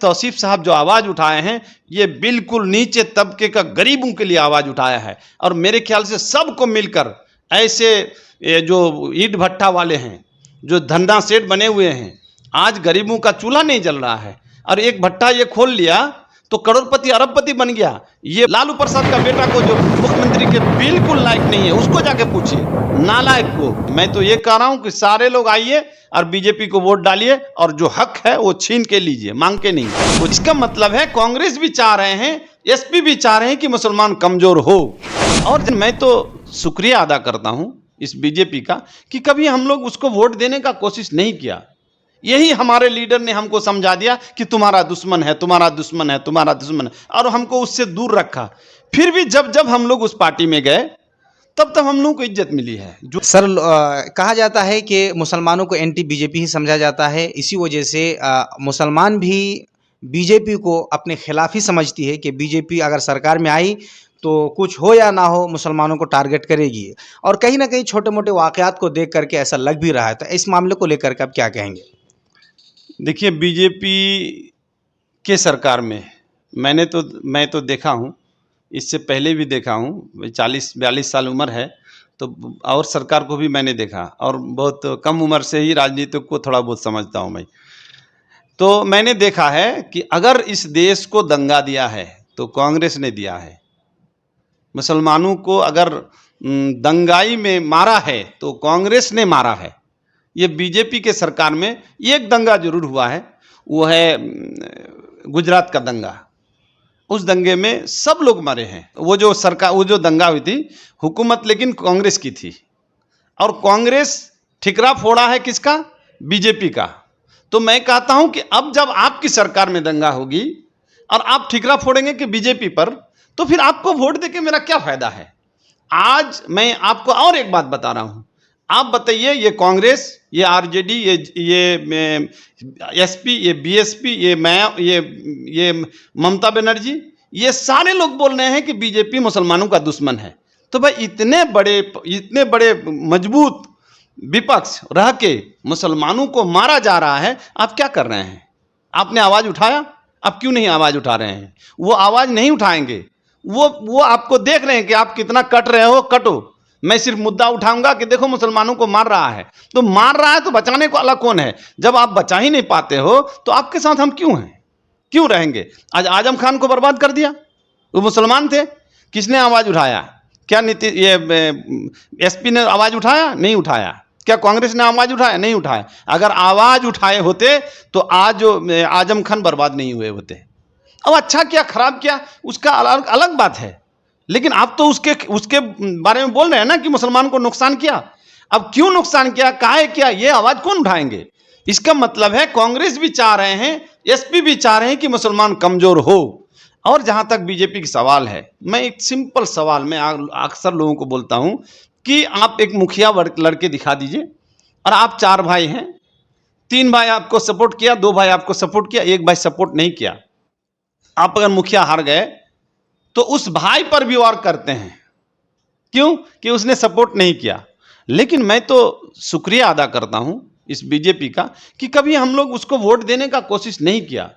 तौसीफ साहब जो आवाज़ उठाए हैं, ये बिल्कुल नीचे तबके का गरीबों के लिए आवाज़ उठाया है। और मेरे ख्याल से सबको मिलकर ऐसे जो ईंट भट्ठा वाले हैं, जो धंधा सेठ बने हुए हैं, आज गरीबों का चूल्हा नहीं जल रहा है और एक भट्ठा ये खोल लिया तो करोड़पति अरबपति बन गया। ये लालू प्रसाद का बेटा को जो मुख्यमंत्री के बिल्कुल लायक नहीं है, उसको जाके पूछिए, नालायक को। मैं तो ये कह रहा हूं कि सारे लोग आइए और बीजेपी को वोट डालिए और जो हक है वो छीन के लीजिए, मांग के नहीं। तो इसका मतलब है कांग्रेस भी चाह रहे हैं, एसपी भी चाह रहे हैं कि मुसलमान कमजोर हो। और मैं तो शुक्रिया अदा करता हूं इस बीजेपी का कि कभी हम लोग उसको वोट देने का कोशिश नहीं किया। यही हमारे लीडर ने हमको समझा दिया कि तुम्हारा दुश्मन है, तुम्हारा दुश्मन है, तुम्हारा दुश्मन है, और हमको उससे दूर रखा। फिर भी जब जब हम लोग उस पार्टी में गए तब तब हम लोगों को इज्जत मिली है। जो सर कहा जाता है कि मुसलमानों को एंटी बीजेपी ही समझा जाता है, इसी वजह से मुसलमान भी बीजेपी को अपने खिलाफ ही समझती है कि बीजेपी अगर सरकार में आई तो कुछ हो या ना हो मुसलमानों को टारगेट करेगी। और कहीं ना कहीं छोटे मोटे वाक़यात को देख करके ऐसा लग भी रहा है। तो इस मामले को लेकर के आप क्या कहेंगे? देखिए, बीजेपी के सरकार में मैं तो देखा हूँ, इससे पहले भी देखा हूँ, 40-42 साल उम्र है तो, और सरकार को भी मैंने देखा, और बहुत कम उम्र से ही राजनीति को थोड़ा बहुत समझता हूँ मैं। तो मैंने देखा है कि अगर इस देश को दंगा दिया है तो कांग्रेस ने दिया है। मुसलमानों को अगर दंगाई में मारा है तो कांग्रेस ने मारा है। ये बीजेपी के सरकार में एक दंगा जरूर हुआ है, वो है गुजरात का दंगा। उस दंगे में सब लोग मरे हैं। वो जो दंगा हुई थी, हुकूमत लेकिन कांग्रेस की थी, और कांग्रेस ठिकरा फोड़ा है किसका? बीजेपी का। तो मैं कहता हूं कि अब जब आपकी सरकार में दंगा होगी और आप ठिकरा फोड़ेंगे कि बीजेपी पर, तो फिर आपको वोट देके मेरा क्या फायदा है? आज मैं आपको और एक बात बता रहा हूं, आप बताइए, ये कांग्रेस, ये आरजेडी, ये एसपी, ये बीएसपी, ये ममता बनर्जी, ये सारे लोग बोल रहे हैं कि बीजेपी मुसलमानों का दुश्मन है। तो भाई इतने बड़े मजबूत विपक्ष रह के मुसलमानों को मारा जा रहा है, आप क्या कर रहे हैं? आपने आवाज उठाया? आप क्यों नहीं आवाज उठा रहे हैं? वो आवाज नहीं उठाएंगे। वो आपको देख रहे हैं कि आप कितना कट रहे हो, कटो। मैं सिर्फ मुद्दा उठाऊंगा कि देखो मुसलमानों को मार रहा है, तो मार रहा है तो बचाने को अलग कौन है? जब आप बचा ही नहीं पाते हो तो आपके साथ हम क्यों हैं, क्यों रहेंगे? आज आजम खान को बर्बाद कर दिया, वो मुसलमान थे, किसने आवाज उठाया? क्या एसपी ने आवाज उठाया? नहीं उठाया। क्या कांग्रेस ने आवाज उठाया? नहीं उठाया। अगर आवाज उठाए होते तो आज आजम खान बर्बाद नहीं हुए होते। अब अच्छा क्या खराब क्या उसका अलग बात है, लेकिन आप तो उसके बारे में बोल रहे हैं ना कि मुसलमान को नुकसान किया। अब क्यों नुकसान किया, काहे किया, ये आवाज कौन उठाएंगे? इसका मतलब है कांग्रेस भी चाह रहे हैं, एसपी भी चाह रहे हैं कि मुसलमान कमजोर हो। और जहां तक बीजेपी की सवाल है, मैं एक सिंपल सवाल में अक्सर लोगों को बोलता हूं कि आप एक मुखिया लड़के दिखा दीजिए, और आप 4 भाई हैं, 3 भाई आपको सपोर्ट किया, 2 भाई आपको सपोर्ट किया, 1 भाई सपोर्ट नहीं किया। आप अगर मुखिया हार गए तो उस भाई पर भी वार करते हैं, क्यों? कि उसने सपोर्ट नहीं किया। लेकिन मैं तो शुक्रिया अदा करता हूं इस बीजेपी का कि कभी हम लोग उसको वोट देने का कोशिश नहीं किया।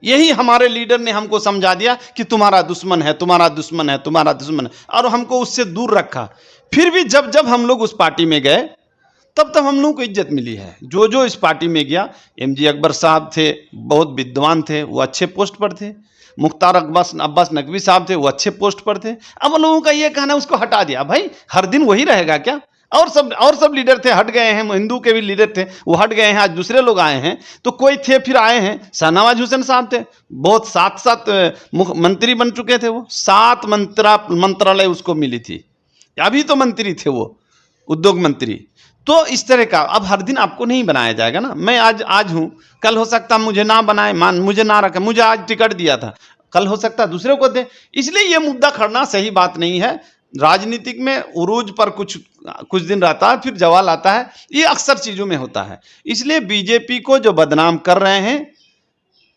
यही हमारे लीडर ने हमको समझा दिया कि तुम्हारा दुश्मन है, तुम्हारा दुश्मन है, तुम्हारा दुश्मन है, और हमको उससे दूर रखा। फिर भी जब जब हम लोग उस पार्टी में गए तब तब हम लोगों को इज्जत मिली है। जो इस पार्टी में गया, एमजी अकबर साहब थे, बहुत विद्वान थे, वो अच्छे पोस्ट पर थे। मुख्तार अब्बास नकवी साहब थे, वो अच्छे पोस्ट पर थे। अब लोगों का ये कहना उसको हटा दिया। भाई हर दिन वही रहेगा क्या? और सब लीडर थे, हट गए हैं। हिंदू के भी लीडर थे, वो हट गए हैं, आज दूसरे लोग आए हैं। तो कोई थे फिर आए हैं। शाहनवाज हुसैन साहब थे, बहुत 7 मंत्री बन चुके थे। वो 7 मंत्रालय उसको मिली थी, अभी तो मंत्री थे वो, उद्योग मंत्री। तो इस तरह का अब हर दिन आपको नहीं बनाया जाएगा ना। मैं आज हूं, कल हो सकता मुझे ना बनाए, मुझे ना रखे। मुझे आज टिकट दिया था, कल हो सकता दूसरे को दे। इसलिए ये मुद्दा खड़ना सही बात नहीं है। राजनीतिक में उरूज पर कुछ दिन रहता है, फिर जवाल आता है, ये अक्सर चीजों में होता है। इसलिए बीजेपी को जो बदनाम कर रहे हैं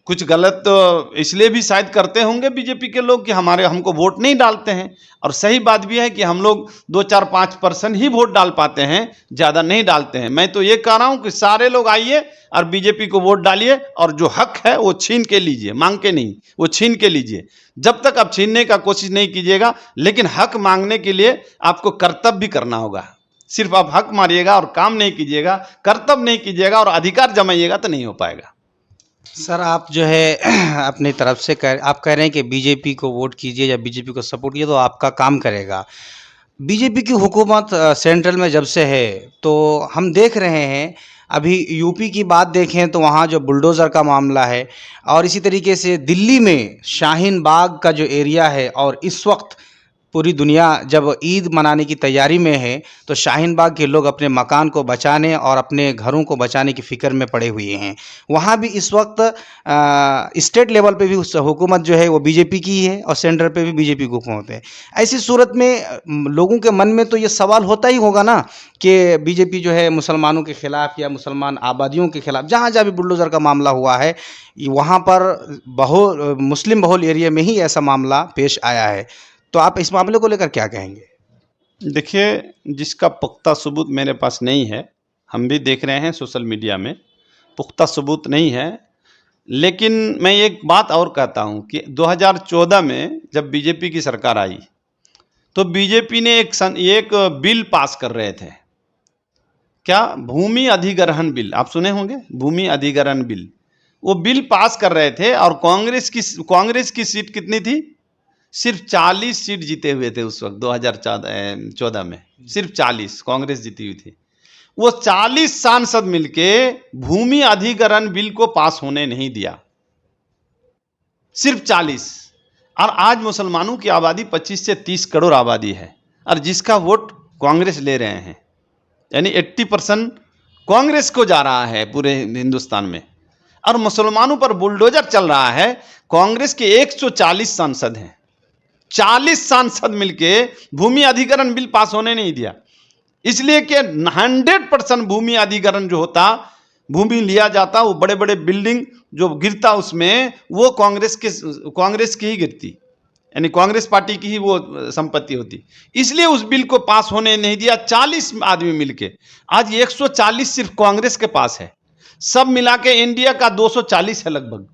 कुछ गलत तो इसलिए भी शायद करते होंगे बीजेपी के लोग कि हमको वोट नहीं डालते हैं। और सही बात भी है कि हम लोग 2-4-5% ही वोट डाल पाते हैं, ज़्यादा नहीं डालते हैं। मैं तो ये कह रहा हूँ कि सारे लोग आइए और बीजेपी को वोट डालिए, और जो हक है वो छीन के लीजिए, मांग के नहीं, वो छीन के लीजिए। जब तक आप छीनने का कोशिश नहीं कीजिएगा, लेकिन हक मांगने के लिए आपको कर्तव्य भी करना होगा। सिर्फ आप हक मारिएगा और काम नहीं कीजिएगा, कर्तव्य नहीं कीजिएगा और अधिकार जमाइएगा तो नहीं हो पाएगा। सर, आप जो है अपनी तरफ से आप कह रहे हैं कि बीजेपी को वोट कीजिए या बीजेपी को सपोर्ट कीजिए तो आपका काम करेगा। बीजेपी की हुकूमत सेंट्रल में जब से है तो हम देख रहे हैं, अभी यूपी की बात देखें तो वहाँ जो बुलडोज़र का मामला है, और इसी तरीके से दिल्ली में शाहीन बाग का जो एरिया है, और इस वक्त पूरी दुनिया जब ईद मनाने की तैयारी में है तो शाहीन बाग के लोग अपने मकान को बचाने और अपने घरों को बचाने की फ़िक्र में पड़े हुए हैं। वहाँ भी इस वक्त स्टेट लेवल पे भी उस हुकूमत जो है वो बीजेपी की है और सेंटर पे भी बीजेपी की हुकूमत है। ऐसी सूरत में लोगों के मन में तो ये सवाल होता ही होगा ना कि बीजेपी जो है मुसलमानों के ख़िलाफ़ या मुसलमान आबादियों के ख़िलाफ़, जहाँ जहाँ भी बुलडोज़र का मामला हुआ है वहाँ पर मुस्लिम बहुल एरिया में ही ऐसा मामला पेश आया है। तो आप इस मामले को लेकर क्या कहेंगे? देखिए, जिसका पुख्ता सबूत मेरे पास नहीं है, हम भी देख रहे हैं सोशल मीडिया में, पुख्ता सबूत नहीं है। लेकिन मैं एक बात और कहता हूं कि 2014 में जब बीजेपी की सरकार आई तो बीजेपी ने एक बिल पास कर रहे थे, क्या, भूमि अधिग्रहण बिल, आप सुने होंगे, भूमि अधिग्रहण बिल। वो बिल पास कर रहे थे और कांग्रेस की सीट कितनी थी? सिर्फ 40 सीट जीते हुए थे उस वक्त 2014 में, सिर्फ 40 कांग्रेस जीती हुई थी। वो 40 सांसद मिलके भूमि अधिग्रहण बिल को पास होने नहीं दिया, सिर्फ 40। और आज मुसलमानों की आबादी 25 से 30 करोड़ आबादी है, और जिसका वोट कांग्रेस ले रहे हैं, यानी 80% कांग्रेस को जा रहा है पूरे हिंदुस्तान में। और मुसलमानों पर बुलडोजर चल रहा है। कांग्रेस के 140 सांसद हैं, 40 सांसद मिलके भूमि अधिग्रहण बिल पास होने नहीं दिया, इसलिए कि 100% भूमि अधिग्रहण जो होता, भूमि लिया जाता, वो बड़े बड़े बिल्डिंग जो गिरता उसमें, वो कांग्रेस की ही गिरती, यानी कांग्रेस पार्टी की ही वो संपत्ति होती। इसलिए उस बिल को पास होने नहीं दिया 40 आदमी मिलके। आज 140 सिर्फ कांग्रेस के पास है, सब मिला के इंडिया का 240 है, लगभग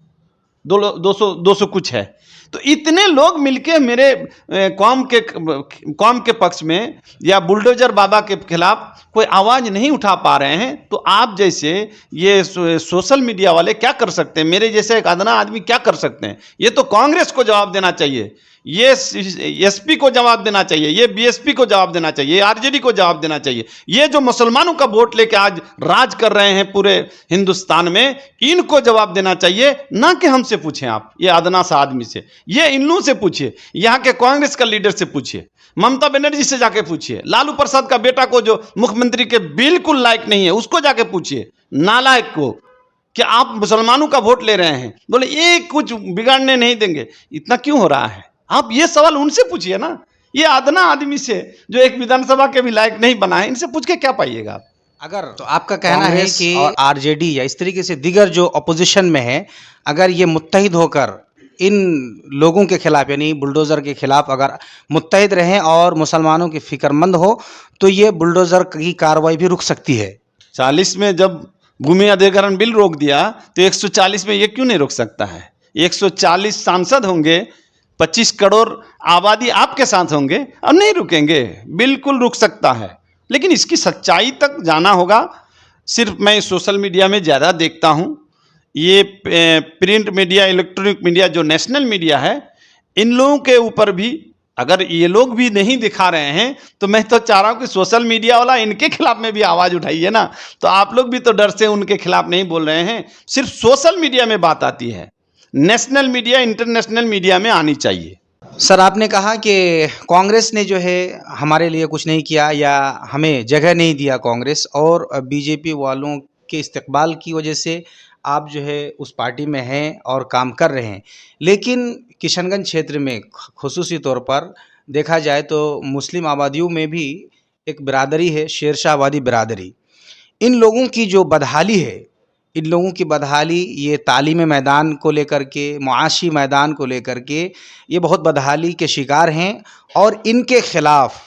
200 कुछ है। तो इतने लोग मिलके मेरे कौम के पक्ष में या बुलडोजर बाबा के खिलाफ कोई आवाज नहीं उठा पा रहे हैं। तो आप जैसे ये सोशल मीडिया वाले क्या कर सकते हैं? मेरे जैसे एक अदना आदमी क्या कर सकते हैं? ये तो कांग्रेस को जवाब देना चाहिए, ये एसपी को जवाब देना चाहिए, ये बीएसपी को जवाब देना चाहिए, आरजेडी को जवाब देना चाहिए। ये जो मुसलमानों का वोट लेके आज राज कर रहे हैं पूरे हिंदुस्तान में, इनको जवाब देना चाहिए, ना कि हमसे पूछें आप, ये अदना सा आदमी से। ये इन लोगों से पूछिए, यहाँ के कांग्रेस का लीडर से पूछिए, ममता बनर्जी से जाके पूछिए, लालू प्रसाद का बेटा को जो मुख्यमंत्री के बिल्कुल लायक नहीं है उसको जाके पूछिए, नालायक को, कि आप मुसलमानों का वोट ले रहे हैं, बोले ये कुछ बिगाड़ने नहीं देंगे। इतना क्यों हो रहा है? आप ये सवाल उनसे पूछिए ना। ये अदना आदमी से जो एक विधानसभा के भी लायक नहीं बना है, इनसे पूछ के क्या पाइएगा आप? अगर तो आपका कहना है कि और आरजेडी या इस तरीके से दीगर जो अपोजिशन में है, अगर ये मुत्तहिद होकर इन लोगों के खिलाफ यानी बुलडोज़र के खिलाफ अगर मुत्तहिद रहें और मुसलमानों की फिक्रमंद हो, तो ये बुलडोज़र की कार्रवाई भी रुक सकती है। 40 में जब भूमि अधिग्रहण बिल रोक दिया तो 140 में ये क्यों नहीं रोक सकता है? 140 सांसद होंगे, 25 करोड़ आबादी आपके साथ होंगे और नहीं रुकेंगे, बिल्कुल रुक सकता है। लेकिन इसकी सच्चाई तक जाना होगा। सिर्फ मैं सोशल मीडिया में ज़्यादा देखता हूँ, ये प्रिंट मीडिया, इलेक्ट्रॉनिक मीडिया, जो नेशनल मीडिया है, इन लोगों के ऊपर भी अगर ये लोग भी नहीं दिखा रहे हैं तो मैं तो चाह रहा हूँ कि सोशल मीडिया वाला इनके खिलाफ में भी आवाज़ उठाइए ना। तो आप लोग भी तो डर से उनके खिलाफ नहीं बोल रहे हैं। सिर्फ सोशल मीडिया में बात आती है, नेशनल मीडिया, इंटरनेशनल मीडिया में आनी चाहिए। सर, आपने कहा कि कांग्रेस ने जो है हमारे लिए कुछ नहीं किया या हमें जगह नहीं दिया कांग्रेस, और बीजेपी वालों के इस्तकबाल की वजह से आप जो है उस पार्टी में हैं और काम कर रहे हैं। लेकिन किशनगंज क्षेत्र में खुसूसी तौर पर देखा जाए तो मुस्लिम आबादियों में भी एक बिरादरी है, शेरशाहवादी बिरादरी। इन लोगों की जो बदहाली है, इन लोगों की बदहाली ये तालीमी मैदान को लेकर के, मुआशी मैदान को लेकर के ये बहुत बदहाली के शिकार हैं और इनके खिलाफ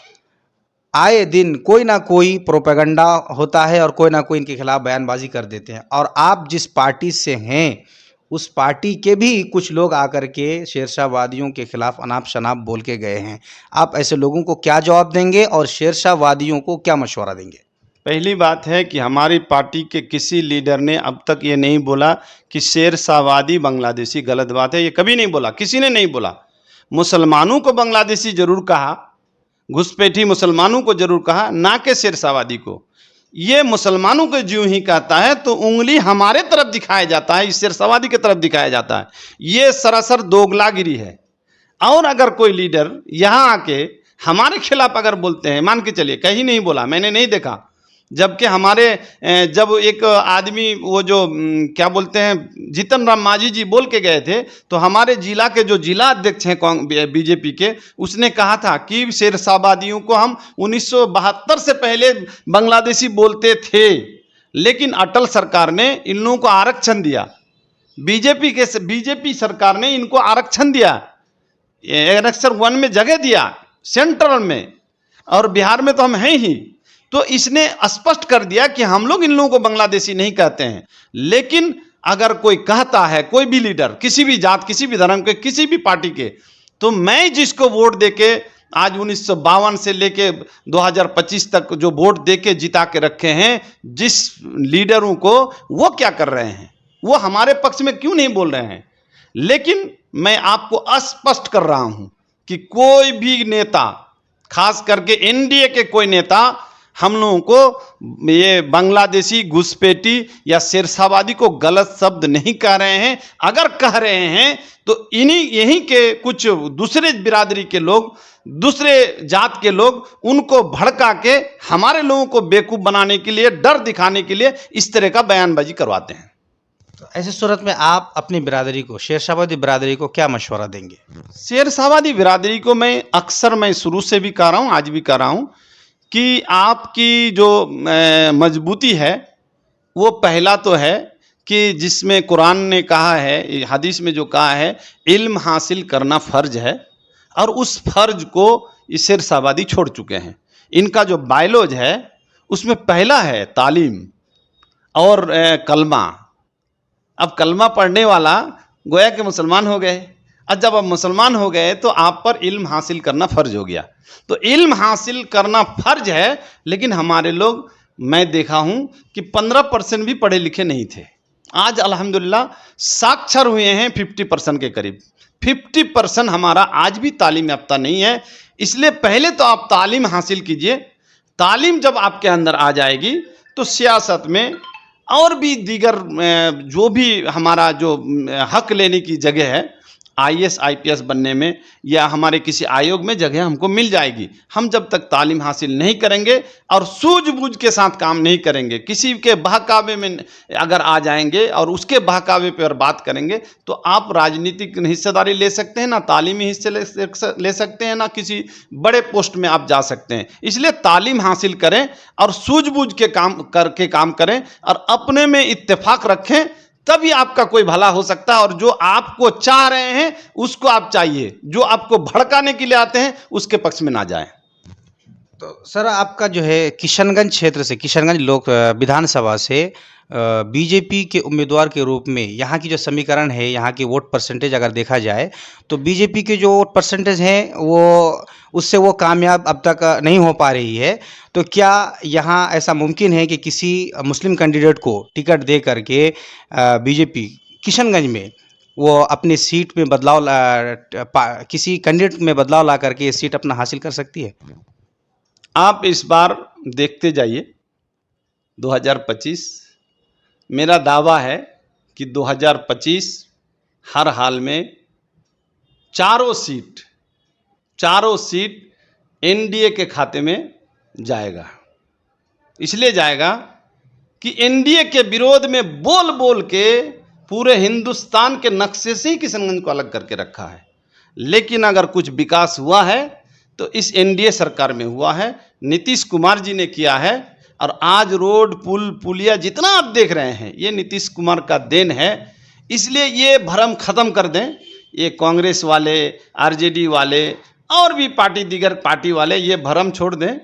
आए दिन कोई ना कोई प्रोपेगेंडा होता है और कोई ना कोई इनके खिलाफ बयानबाजी कर देते हैं। और आप जिस पार्टी से हैं उस पार्टी के भी कुछ लोग आकर के शेरशाहवादियों के खिलाफ अनाप शनाप बोल के गए हैं। आप ऐसे लोगों को क्या जवाब देंगे और शेरशाहवादियों को क्या मशवरा देंगे? पहली बात है कि हमारी पार्टी के किसी लीडर ने अब तक ये नहीं बोला कि शेरशाहवादी बांग्लादेशी। गलत बात है, ये कभी नहीं बोला, किसी ने नहीं बोला। मुसलमानों को बांग्लादेशी जरूर कहा, घुसपैठी मुसलमानों को जरूर कहा, ना कि शेरशाहवादी को। ये मुसलमानों को ज्यों ही कहता है तो उंगली हमारे तरफ दिखाया जाता है, इस शेरशाहवादी की तरफ दिखाया जाता है। ये सरासर दोगलागिरी है। और अगर कोई लीडर यहाँ आके हमारे खिलाफ अगर बोलते हैं, मान के चलिए कहीं नहीं बोला, मैंने नहीं देखा, जबकि हमारे जब एक आदमी वो जो क्या बोलते हैं जीतन राम मांझी जी बोल के गए थे, तो हमारे जिला के जो जिला अध्यक्ष हैं बीजेपी के, उसने कहा था कि शेरशाहवादियों को हम 1972 से पहले बांग्लादेशी बोलते थे, लेकिन अटल सरकार ने इन लोगों को आरक्षण दिया। बीजेपी सरकार ने इनको आरक्षण दिया, एनेक्सर 1 में जगह दिया सेंट्रल में, और बिहार में तो हम हैं ही। तो इसने स्पष्ट कर दिया कि हम लोग इन लोगों को बांग्लादेशी नहीं कहते हैं। लेकिन अगर कोई कहता है, कोई भी लीडर, किसी भी जात, किसी भी धर्म के, किसी भी पार्टी के, तो मैं जिसको वोट देके आज 1952 से लेके 2025 तक जो वोट देके जिता के रखे हैं, जिस लीडरों को, वो क्या कर रहे हैं, वो हमारे पक्ष में क्यों नहीं बोल रहे हैं। लेकिन मैं आपको स्पष्ट कर रहा हूं कि कोई भी नेता, खास करके एनडीए के कोई नेता, हम लोगों को ये बांग्लादेशी, घुसपैठी या शेरशाहवादी को गलत शब्द नहीं कह रहे हैं। अगर कह रहे हैं तो यहीं के कुछ दूसरे बिरादरी के लोग, दूसरे जात के लोग उनको भड़का के हमारे लोगों को बेवकूफ़ बनाने के लिए, डर दिखाने के लिए इस तरह का बयानबाजी करवाते हैं। तो ऐसी सूरत में आप अपनी बिरादरी को, शेरशाहवादी बिरादरी को क्या मशवरा देंगे? शेरशाहवादी बिरादरी को मैं शुरू से भी कह रहा हूँ, आज भी कह रहा हूँ कि आपकी जो मजबूती है वो पहला तो है कि जिसमें कुरान ने कहा है, हदीस में जो कहा है, इल्म हासिल करना फ़र्ज है, और उस फ़र्ज को ये शेरशाहवादी छोड़ चुके हैं। इनका जो बायोलॉज है उसमें पहला है तालीम और कलमा। अब कलमा पढ़ने वाला गोया के मुसलमान हो गए, और जब आप मुसलमान हो गए तो आप पर इल्म हासिल करना फ़र्ज हो गया। तो इल्म हासिल करना फ़र्ज है, लेकिन हमारे लोग, मैं देखा हूँ कि 15% भी पढ़े लिखे नहीं थे। आज अल्हम्दुलिल्लाह साक्षर हुए हैं 50% के करीब। 50% हमारा आज भी तालीम याफ्ता नहीं है। इसलिए पहले तो आप तालीम हासिल कीजिए। तालीम जब आपके अंदर आ जाएगी तो सियासत में और भी दीगर जो भी हमारा जो हक लेने की जगह है, IAS IPS बनने में या हमारे किसी आयोग में जगह हमको मिल जाएगी। हम जब तक तालीम हासिल नहीं करेंगे और सूझबूझ के साथ काम नहीं करेंगे, किसी के बहकावे में अगर आ जाएंगे और उसके बहकावे पर बात करेंगे, तो आप राजनीतिक हिस्सेदारी ले सकते हैं ना, तालीमी हिस्से ले सकते हैं ना, किसी बड़े पोस्ट में आप जा सकते हैं। इसलिए तालीम हासिल करें और सूझबूझ के काम करें और अपने में इत्तेफाक रखें, तभी आपका कोई भला हो सकता है। और जो आपको चाह रहे हैं उसको आप चाहिए, जो आपको भड़काने के लिए आते हैं उसके पक्ष में ना जाएं। तो सर, आपका जो है किशनगंज क्षेत्र से, किशनगंज लोक विधानसभा से बीजेपी के उम्मीदवार के रूप में यहाँ की जो समीकरण है, यहाँ की वोट परसेंटेज अगर देखा जाए तो बीजेपी के जो वोट परसेंटेज हैं वो उससे वो कामयाब अब तक नहीं हो पा रही है। तो क्या यहाँ ऐसा मुमकिन है कि किसी मुस्लिम कैंडिडेट को टिकट दे करके बीजेपी किशनगंज में वो अपनी सीट में बदलाव किसी कैंडिडेट में बदलाव ला करके ये सीट अपना हासिल कर सकती है? आप इस बार देखते जाइए 2025, मेरा दावा है कि 2025 हर हाल में चारों सीट एनडीए के खाते में जाएगा। इसलिए जाएगा कि एनडीए के विरोध में बोल बोल के पूरे हिंदुस्तान के नक्शे से ही किशनगंज को अलग करके रखा है। लेकिन अगर कुछ विकास हुआ है तो इस एनडीए सरकार में हुआ है, नीतीश कुमार जी ने किया है। और आज रोड पुल पुलिया जितना आप देख रहे हैं ये नीतीश कुमार का देन है। इसलिए ये भ्रम ख़त्म कर दें। ये कांग्रेस वाले, आरजेडी वाले और भी पार्टी, दीगर पार्टी वाले ये भ्रम छोड़ दें।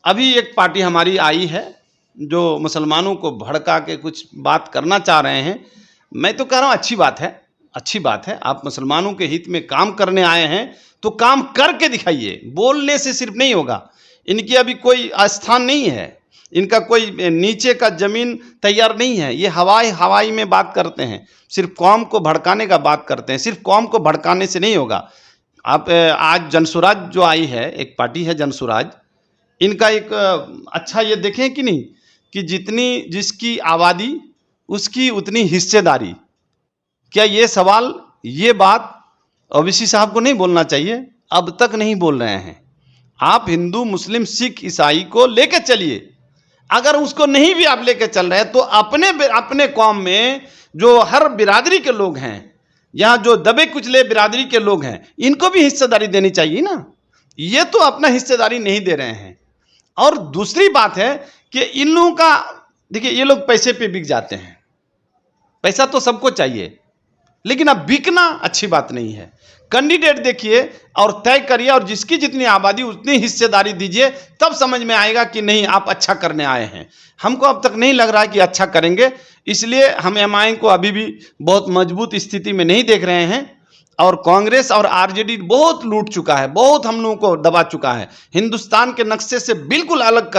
अभी एक पार्टी हमारी आई है जो मुसलमानों को भड़का के कुछ बात करना चाह रहे हैं। मैं तो कह रहा हूँ अच्छी बात है, अच्छी बात है। आप मुसलमानों के हित में काम करने आए हैं तो काम करके दिखाइए, बोलने से सिर्फ नहीं होगा। इनकी अभी कोई स्थान नहीं है, इनका कोई नीचे का ज़मीन तैयार नहीं है। ये हवाई में बात करते हैं, सिर्फ कौम को भड़काने का बात करते हैं। सिर्फ कौम को भड़काने से नहीं होगा। आप आज जनसुराज जो आई है, एक पार्टी है जनसुराज, इनका एक अच्छा ये देखें कि नहीं कि जिसकी आबादी उसकी उतनी हिस्सेदारी। क्या ये सवाल, ये बात ओवैसी साहब को नहीं बोलना चाहिए? अब तक नहीं बोल रहे हैं। आप हिंदू, मुस्लिम, सिख, ईसाई को लेके चलिए। अगर उसको नहीं भी आप लेके चल रहे हैं तो अपने कौम में जो हर बिरादरी के लोग हैं, यहाँ जो दबे कुचले बिरादरी के लोग हैं, इनको भी हिस्सेदारी देनी चाहिए ना। ये तो अपना हिस्सेदारी नहीं दे रहे हैं। और दूसरी बात है कि इन लोगों का, देखिए ये लोग पैसे पे बिक जाते हैं। पैसा तो सबको चाहिए, लेकिन अब बिकना अच्छी बात नहीं है। कैंडिडेट देखिए और तय करिए, और जिसकी जितनी आबादी उतनी हिस्सेदारी दीजिए, तब समझ में आएगा कि नहीं आप अच्छा करने आए हैं। हमको अब तक नहीं लग रहा है कि अच्छा करेंगे, इसलिए हम एमआईएम को अभी भी बहुत मजबूत स्थिति में नहीं देख रहे हैं। और कांग्रेस और आरजेडी बहुत लूट चुका है, बहुत हम लोगों को दबा चुका है, हिंदुस्तान के नक्शे से बिल्कुल अलग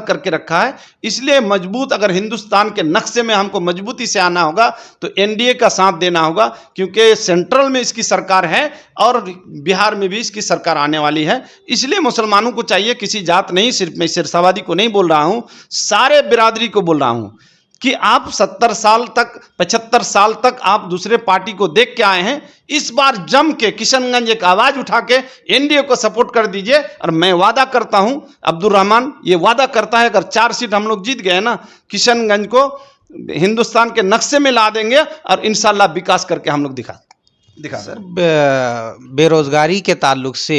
करके रखा है। इसलिए मजबूत, अगर हिंदुस्तान के नक्शे में हमको मजबूती से आना होगा तो एनडीए का साथ देना होगा, क्योंकि सेंट्रल में इसकी सरकार है और बिहार में भी इसकी सरकार आने वाली है। इसलिए मुसलमानों को चाहिए, किसी जात नहीं, सिर्फ मैं सिरसावादी को नहीं बोल रहा हूँ, सारे बिरादरी को बोल रहा हूँ कि आप 70 साल तक, 75 साल तक आप दूसरे पार्टी को देख के आए हैं। इस बार जम के किशनगंज एक आवाज उठा के एनडीए को सपोर्ट कर दीजिए। और मैं वादा करता हूं, अब्दुल रहमान ये वादा करता है, अगर 4 सीट हम लोग जीत गए ना, किशनगंज को हिंदुस्तान के नक्शे में ला देंगे और इंशाल्लाह विकास करके हम लोग दिखा सर, बेरोजगारी के ताल्लुक से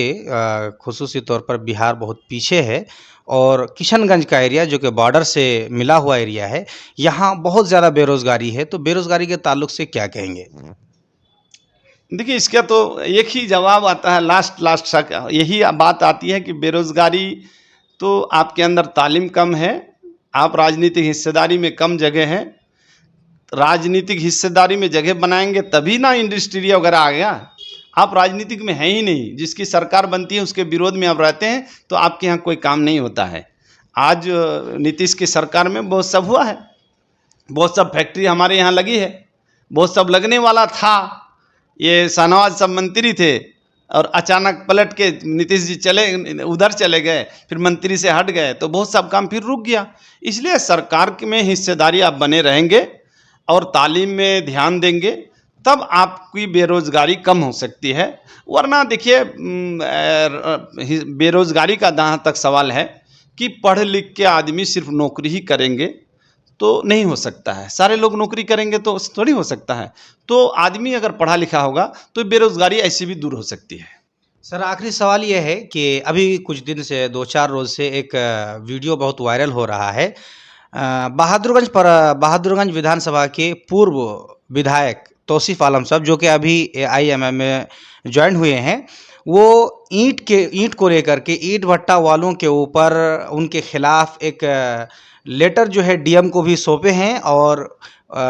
खुसूसी तौर पर बिहार बहुत पीछे है, और किशनगंज का एरिया जो कि बॉर्डर से मिला हुआ एरिया है, यहाँ बहुत ज़्यादा बेरोजगारी है। तो बेरोजगारी के ताल्लुक से क्या कहेंगे? देखिए इसका तो एक ही जवाब आता है, लास्ट तक यही बात आती है कि बेरोजगारी तो आपके अंदर तालीम कम है, आप राजनीतिक हिस्सेदारी में कम जगह है। राजनीतिक हिस्सेदारी में जगह बनाएंगे तभी ना इंडस्ट्री वगैरह आ गया। आप राजनीतिक में हैं ही नहीं, जिसकी सरकार बनती है उसके विरोध में आप रहते हैं, तो आपके यहाँ कोई काम नहीं होता है। आज नीतीश की सरकार में बहुत सब हुआ है, बहुत सब फैक्ट्री हमारे यहाँ लगी है, बहुत सब लगने वाला था। ये शाहनवाज सब मंत्री थे और अचानक पलट के नीतीश जी उधर चले गए, फिर मंत्री से हट गए, तो बहुत सब काम फिर रुक गया। इसलिए सरकार में हिस्सेदारी आप बने रहेंगे और तालीम में ध्यान देंगे, तब आपकी बेरोज़गारी कम हो सकती है। वरना देखिए बेरोज़गारी का जहाँ तक सवाल है कि पढ़ लिख के आदमी सिर्फ नौकरी ही करेंगे तो नहीं हो सकता है। सारे लोग नौकरी करेंगे तो थोड़ी हो सकता है। तो आदमी अगर पढ़ा लिखा होगा तो बेरोज़गारी ऐसे भी दूर हो सकती है। सर, आखिरी सवाल यह है कि अभी कुछ दिन से 2-4 रोज़ से एक वीडियो बहुत वायरल हो रहा है। बहादुरगंज विधानसभा के पूर्व विधायक तौसीफ आलम साहब, जो कि अभी AIMM में ज्वाइन हुए हैं, वो ईंट को लेकर के ईंट भट्टा वालों के ऊपर उनके खिलाफ एक लेटर जो है डीएम को भी सौंपे हैं, और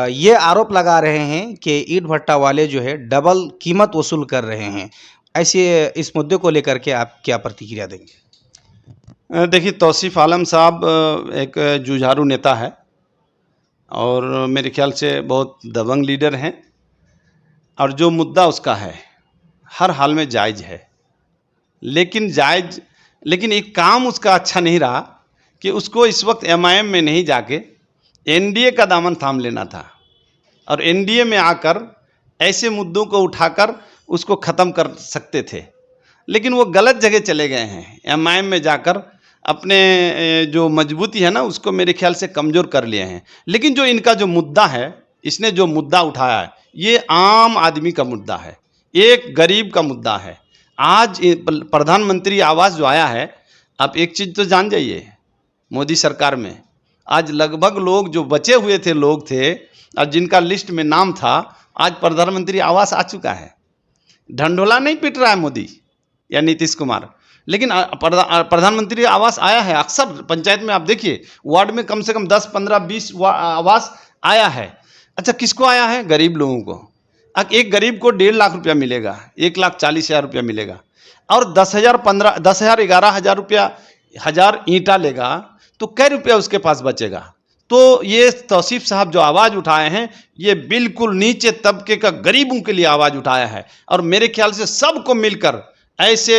ये आरोप लगा रहे हैं कि ईंट भट्टा वाले जो है डबल कीमत वसूल कर रहे हैं। ऐसे इस मुद्दे को लेकर के आप क्या प्रतिक्रिया देंगे? देखिए तौसीफ आलम साहब एक जुझारू नेता है और मेरे ख्याल से बहुत दबंग लीडर हैं, और जो मुद्दा उसका है हर हाल में जायज़ है। लेकिन एक काम उसका अच्छा नहीं रहा कि उसको इस वक्त MIM में नहीं जाके NDA का दामन थाम लेना था, और NDA में आकर ऐसे मुद्दों को उठाकर उसको ख़त्म कर सकते थे। लेकिन वो गलत जगह चले गए हैं। MIM में जाकर अपने जो मजबूती है ना उसको मेरे ख्याल से कमज़ोर कर लिए हैं। लेकिन जो इनका जो मुद्दा है, इसने जो मुद्दा उठाया है, ये आम आदमी का मुद्दा है, एक गरीब का मुद्दा है। आज प्रधानमंत्री आवास जो आया है, आप एक चीज़ तो जान जाइए, मोदी सरकार में आज लगभग लोग जो बचे हुए थे लोग थे और जिनका लिस्ट में नाम था, आज प्रधानमंत्री आवास आ चुका है। ढंढोला नहीं पीट रहा है मोदी या नीतीश कुमार, लेकिन प्रधानमंत्री आवास आया है। अक्सर पंचायत में आप देखिए, वार्ड में कम से कम 10, 15, 20 आवास आया है। अच्छा, किसको आया है? गरीब लोगों को। एक गरीब को 1.5 लाख रुपया मिलेगा, 1,40,000 रुपया मिलेगा, और 10,000, 15,000, 11,000 रुपया 1000 ईंटा लेगा तो कै रुपया उसके पास बचेगा? तो ये तौसीफ साहब जो आवाज़ उठाए हैं, ये बिल्कुल नीचे तबके का गरीबों के लिए आवाज़ उठाया है। और मेरे ख्याल से सबको मिलकर ऐसे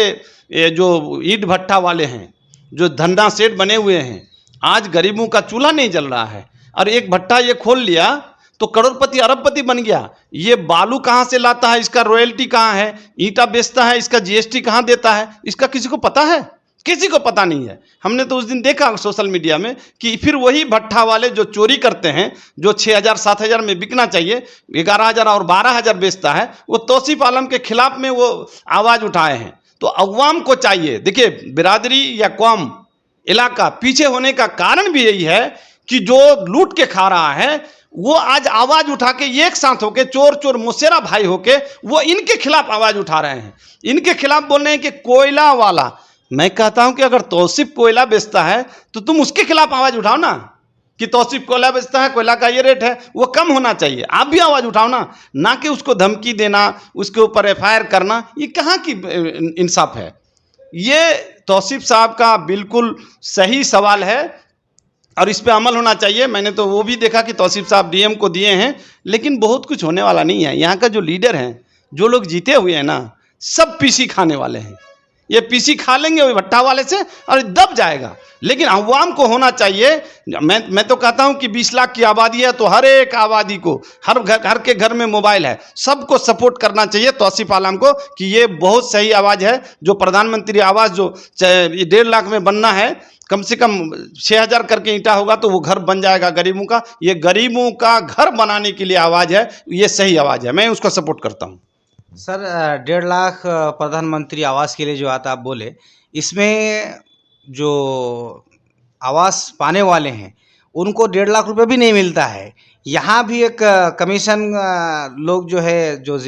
जो ईंट भट्टा वाले हैं, जो धंधा सेठ बने हुए हैं, आज गरीबों का चूल्हा नहीं जल रहा है, और एक भट्टा ये खोल लिया तो करोड़पति अरबपति बन गया। ये बालू कहाँ से लाता है, इसका रॉयल्टी कहाँ है, ईंटा बेचता है, इसका जीएसटी कहाँ देता है, इसका किसी को पता है? किसी को पता नहीं है। हमने तो उस दिन देखा सोशल मीडिया में कि फिर वही भट्ठा वाले जो चोरी करते हैं, जो 6,000, 7,000 में बिकना चाहिए, 11,000 और 12,000 बेचता है, वो तौसीफ आलम के खिलाफ में वो आवाज़ उठाए हैं। तो अवाम को चाहिए, देखिए, बिरादरी या कौम, इलाका पीछे होने का कारण भी यही है कि जो लूट के खा रहा है वो आज आवाज उठा के एक साथ होके, चोर चोर मुसेरा भाई होके, वो इनके खिलाफ आवाज उठा रहे हैं, इनके खिलाफ बोल रहे हैं कि कोयला वाला। मैं कहता हूं कि अगर तौसीफ कोयला बेचता है तो तुम उसके खिलाफ आवाज उठाओ ना, कि तौसीफ कोयला बेचता है, कोयला का ये रेट है, वो कम होना चाहिए। आप भी आवाज उठाओ ना कि उसको धमकी देना, उसके ऊपर एफआईआर करना, ये कहाँ की इंसाफ है? ये तौसीफ साहब का बिल्कुल सही सवाल है और इस पे अमल होना चाहिए। मैंने तो वो भी देखा कि तौसीफ साहब डीएम को दिए हैं, लेकिन बहुत कुछ होने वाला नहीं है। यहाँ का जो लीडर हैं, जो लोग जीते हुए हैं ना, सब पीसी खाने वाले हैं। ये पीसी खा लेंगे वही भट्टा वाले से और दब जाएगा। लेकिन अवाम को होना चाहिए। मैं तो कहता हूं कि 20 लाख की आबादी है तो हर एक आबादी को, हर के घर में मोबाइल है, सबको सपोर्ट करना चाहिए तौसीफ आलम को कि ये बहुत सही आवाज़ है। जो प्रधानमंत्री आवास जो 1.5 लाख में बनना है, कम से कम 6,000 करके ईंटा होगा तो वो घर बन जाएगा गरीबों का। ये गरीबों का घर बनाने के लिए आवाज़ है, ये सही आवाज़ है, मैं उसको सपोर्ट करता हूँ। सर, 1.5 लाख प्रधानमंत्री आवास के लिए जो आता आप बोले, इसमें जो आवास पाने वाले हैं उनको 1.5 लाख रुपए भी नहीं मिलता है। यहाँ भी एक कमीशन लोग जो है, जो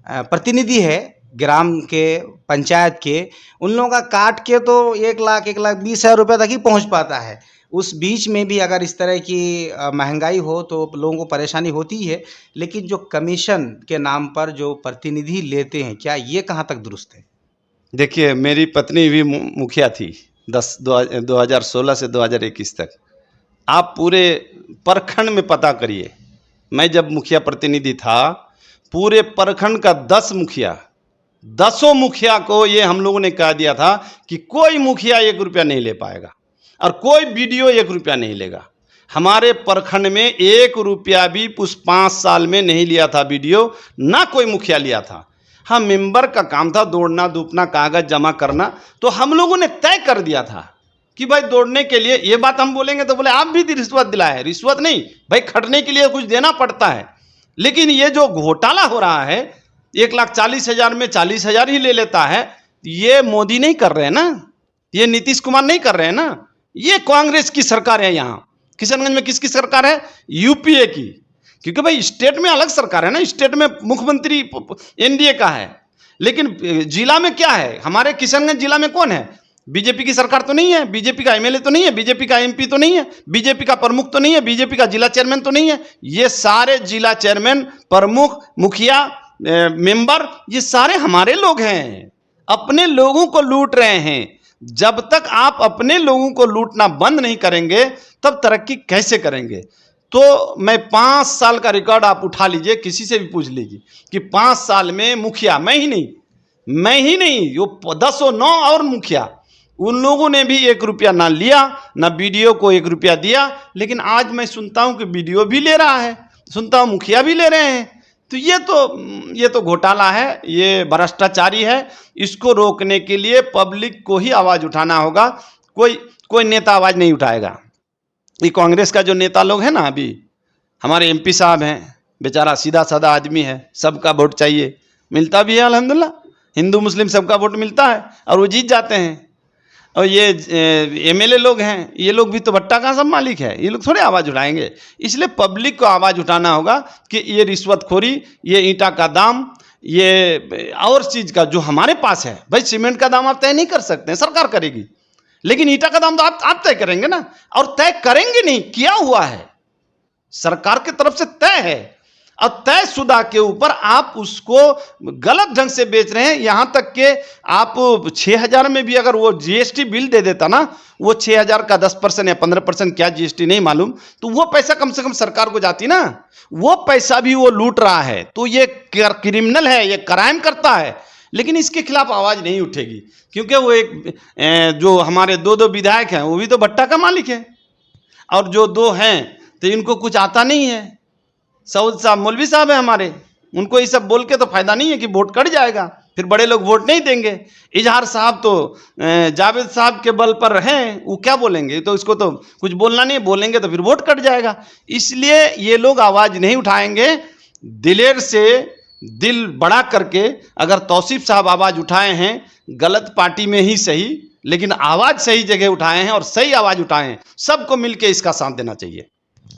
प्रतिनिधि है ग्राम के, पंचायत के, उन लोगों का काट के तो 1,20,000 रुपये तक ही पहुँच पाता है। उस बीच में भी अगर इस तरह की महंगाई हो तो लोगों को परेशानी होती है। लेकिन जो कमीशन के नाम पर जो प्रतिनिधि लेते हैं, क्या ये कहाँ तक दुरुस्त है? देखिए, मेरी पत्नी भी मुखिया थी 2016 से 2021 तक। आप पूरे प्रखंड में पता करिए, मैं जब मुखिया प्रतिनिधि था, पूरे प्रखंड का 10 मुखिया, 10 मुखिया को ये हम लोगों ने कह दिया था कि कोई मुखिया 1 रुपया नहीं ले पाएगा और कोई बीडीओ 1 रुपया नहीं लेगा। हमारे प्रखंड में 1 रुपया भी उस 5 साल में नहीं लिया था बीडीओ, ना कोई मुखिया लिया था। हाँ, मेंबर का काम था दौड़ना धूपना, कागज जमा करना। तो हम लोगों ने तय कर दिया था कि भाई दौड़ने के लिए ये बात हम बोलेंगे तो बोले आप भी रिश्वत दिलाए। रिश्वत नहीं भाई, खटने के लिए कुछ देना पड़ता है। लेकिन ये जो घोटाला हो रहा है, 1,40,000 में 40,000 ही ले लेता है, ये मोदी नहीं कर रहे हैं ना, ये नीतीश कुमार नहीं कर रहे हैं ना, ये कांग्रेस की सरकार है। यहाँ किशनगंज में किसकी सरकार है? यूपीए की। क्योंकि भाई स्टेट में अलग सरकार है ना, स्टेट में मुख्यमंत्री एनडीए का है, लेकिन जिला में क्या है? हमारे किशनगंज जिला में कौन है? बीजेपी की सरकार तो नहीं है, बीजेपी का एमएलए तो नहीं है, बीजेपी का एमपी तो नहीं है, बीजेपी का प्रमुख तो नहीं है, बीजेपी का जिला चेयरमैन तो नहीं है। ये सारे जिला चेयरमैन, प्रमुख, मुखिया, मेंबर, ये सारे हमारे लोग हैं, अपने लोगों को लूट रहे हैं। जब तक आप अपने लोगों को लूटना बंद नहीं करेंगे तब तरक्की कैसे करेंगे? तो मैं 5 साल का रिकॉर्ड आप उठा लीजिए, किसी से भी पूछ लीजिए कि 5 साल में मुखिया, मैं ही नहीं, जो 10-9 और मुखिया, उन लोगों ने भी 1 रुपया ना लिया, ना बीडीओ को 1 रुपया दिया। लेकिन आज मैं सुनता हूं कि बीडीओ भी ले रहा है, सुनता हूं मुखिया भी ले रहे हैं। तो ये तो घोटाला है, ये भ्रष्टाचारी है। इसको रोकने के लिए पब्लिक को ही आवाज उठाना होगा, कोई नेता आवाज नहीं उठाएगा। ये कांग्रेस का जो नेता लोग हैं ना, अभी हमारे एमपी साहब हैं, बेचारा सीधा साधा आदमी है, सबका वोट चाहिए, मिलता भी है अल्हम्दुलिल्लाह, हिंदू मुस्लिम सबका वोट मिलता है और वो जीत जाते हैं। और ये एमएलए लोग हैं, ये लोग भी तो भट्टा का सब मालिक है, ये लोग थोड़े आवाज़ उठाएंगे। इसलिए पब्लिक को आवाज़ उठाना होगा कि ये रिश्वतखोरी, ये ईंटा का दाम, ये और चीज़ का जो हमारे पास है, भाई सीमेंट का दाम आप तय नहीं कर सकते हैं, सरकार करेगी, लेकिन ईंटा का दाम तो आप तय करेंगे ना, और तय करेंगे नहीं, किया हुआ है, सरकार की तरफ से तय है, और तयशुदा के ऊपर आप उसको गलत ढंग से बेच रहे हैं। यहां तक कि आप 6,000 में भी अगर वो जीएसटी बिल दे देता ना, वो 6,000 का 10% या 15% क्या जीएसटी नहीं मालूम, तो वो पैसा कम से कम सरकार को जाती ना, वो पैसा भी वो लूट रहा है, तो ये क्रिमिनल है, ये क्राइम करता है, लेकिन इसके खिलाफ आवाज नहीं उठेगी, क्योंकि वो एक जो हमारे दो विधायक हैं वो भी तो भट्टा का मालिक है, और जो 2 हैं तो इनको कुछ आता नहीं है। सऊद साहब मौलवी साहब है हमारे, उनको ये सब बोल के तो फायदा नहीं है कि वोट कट जाएगा, फिर बड़े लोग वोट नहीं देंगे। इजहार साहब तो जावेद साहब के बल पर हैं, वो क्या बोलेंगे, तो इसको तो कुछ बोलना नहीं है, बोलेंगे तो फिर वोट कट जाएगा। इसलिए ये लोग आवाज़ नहीं उठाएंगे। दिलेर से दिल बड़ा करके अगर तौसीफ साहब आवाज़ उठाए हैं, गलत पार्टी में ही सही, लेकिन आवाज़ सही जगह उठाए हैं और सही आवाज़ उठाए हैं, सबको मिलके इसका साथ देना चाहिए।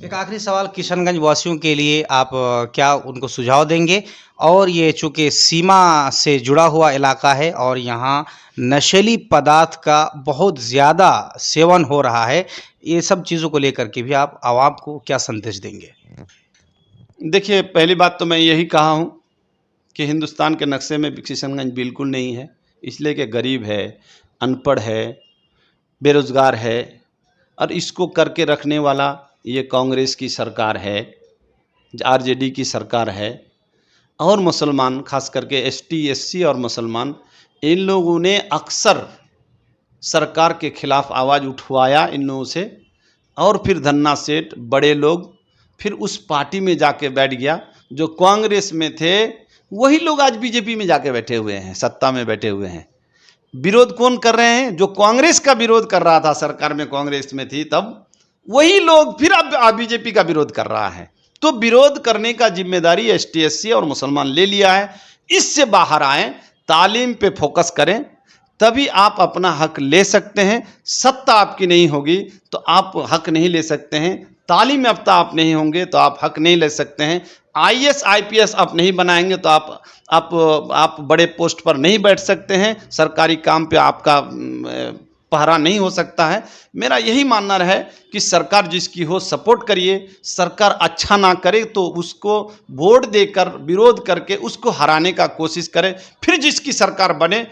एक आखिरी सवाल किशनगंज वासियों के लिए, आप क्या उनको सुझाव देंगे? और ये चूँकि सीमा से जुड़ा हुआ इलाका है और यहाँ नशीली पदार्थ का बहुत ज़्यादा सेवन हो रहा है, ये सब चीज़ों को लेकर के भी आप आवाम को क्या संदेश देंगे? देखिए, पहली बात तो मैं यही कहा हूँ कि हिंदुस्तान के नक्शे में किशनगंज बिल्कुल नहीं है, इसलिए कि गरीब है, अनपढ़ है, बेरोज़गार है, और इसको करके रखने वाला ये कांग्रेस की सरकार है, आरजेडी की सरकार है, और मुसलमान खास करके एसटी एससी और मुसलमान, इन लोगों ने अक्सर सरकार के खिलाफ आवाज़ उठवाया इन लोगों से, और फिर धन्ना सेठ बड़े लोग फिर उस पार्टी में जाके बैठ गया। जो कांग्रेस में थे वही लोग आज बीजेपी में जाके बैठे हुए हैं, सत्ता में बैठे हुए हैं। विरोध कौन कर रहे हैं? जो कांग्रेस का विरोध कर रहा था, सरकार में कांग्रेस में थी तब, वही लोग फिर अब बीजेपी का विरोध कर रहा है। तो विरोध करने का जिम्मेदारी एसटी एससी और मुसलमान ले लिया है। इससे बाहर आएं, तालीम पे फोकस करें, तभी आप अपना हक ले सकते हैं। सत्ता आपकी नहीं होगी तो आप हक नहीं ले सकते हैं, तालीम याफ्ता आप नहीं होंगे तो आप हक नहीं ले सकते हैं, आईएएस आईपीएस आप नहीं बनाएंगे तो आप बड़े पोस्ट पर नहीं बैठ सकते हैं, सरकारी काम पे आपका पहरा नहीं हो सकता है। मेरा यही मानना है कि सरकार जिसकी हो सपोर्ट करिए, सरकार अच्छा ना करे तो उसको वोट देकर विरोध करके उसको हराने का कोशिश करें। फिर जिसकी सरकार बने,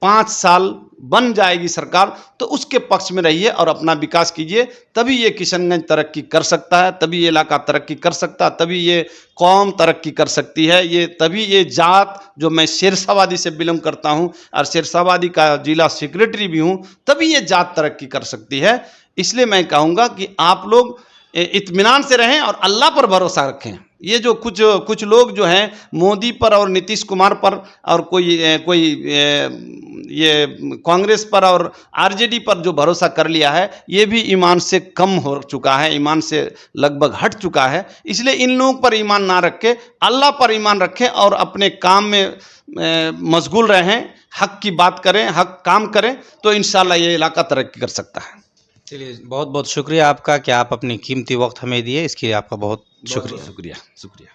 5 साल बन जाएगी सरकार, तो उसके पक्ष में रहिए और अपना विकास कीजिए, तभी ये किशनगंज तरक्की कर सकता है, तभी ये इलाका तरक्की कर सकता है, तभी ये कौम तरक्की कर सकती है, ये तभी ये जात, जो मैं शेरशाहवादी से बिलोंग करता हूँ और शेरशाहवादी का जिला सेक्रेटरी भी हूँ, तभी ये जात तरक्की कर सकती है। इसलिए मैं कहूँगा कि आप लोग इत्मीनान से रहें और अल्लाह पर भरोसा रखें। ये जो कुछ लोग जो हैं मोदी पर और नीतीश कुमार पर और कोई ये कांग्रेस पर और आरजेडी पर जो भरोसा कर लिया है, ये भी ईमान से कम हो चुका है, ईमान से लगभग हट चुका है। इसलिए इन लोगों पर ईमान ना रख के अल्लाह पर ईमान रखें और अपने काम में मशगूल रहें, हक की बात करें, हक काम करें, तो इंशाल्लाह ये इलाका तरक्की कर सकता है। चलिए, बहुत बहुत शुक्रिया आपका कि आप अपनी कीमती वक्त हमें दिए, इसके लिए आपका बहुत शुक्रिया। शुक्रिया।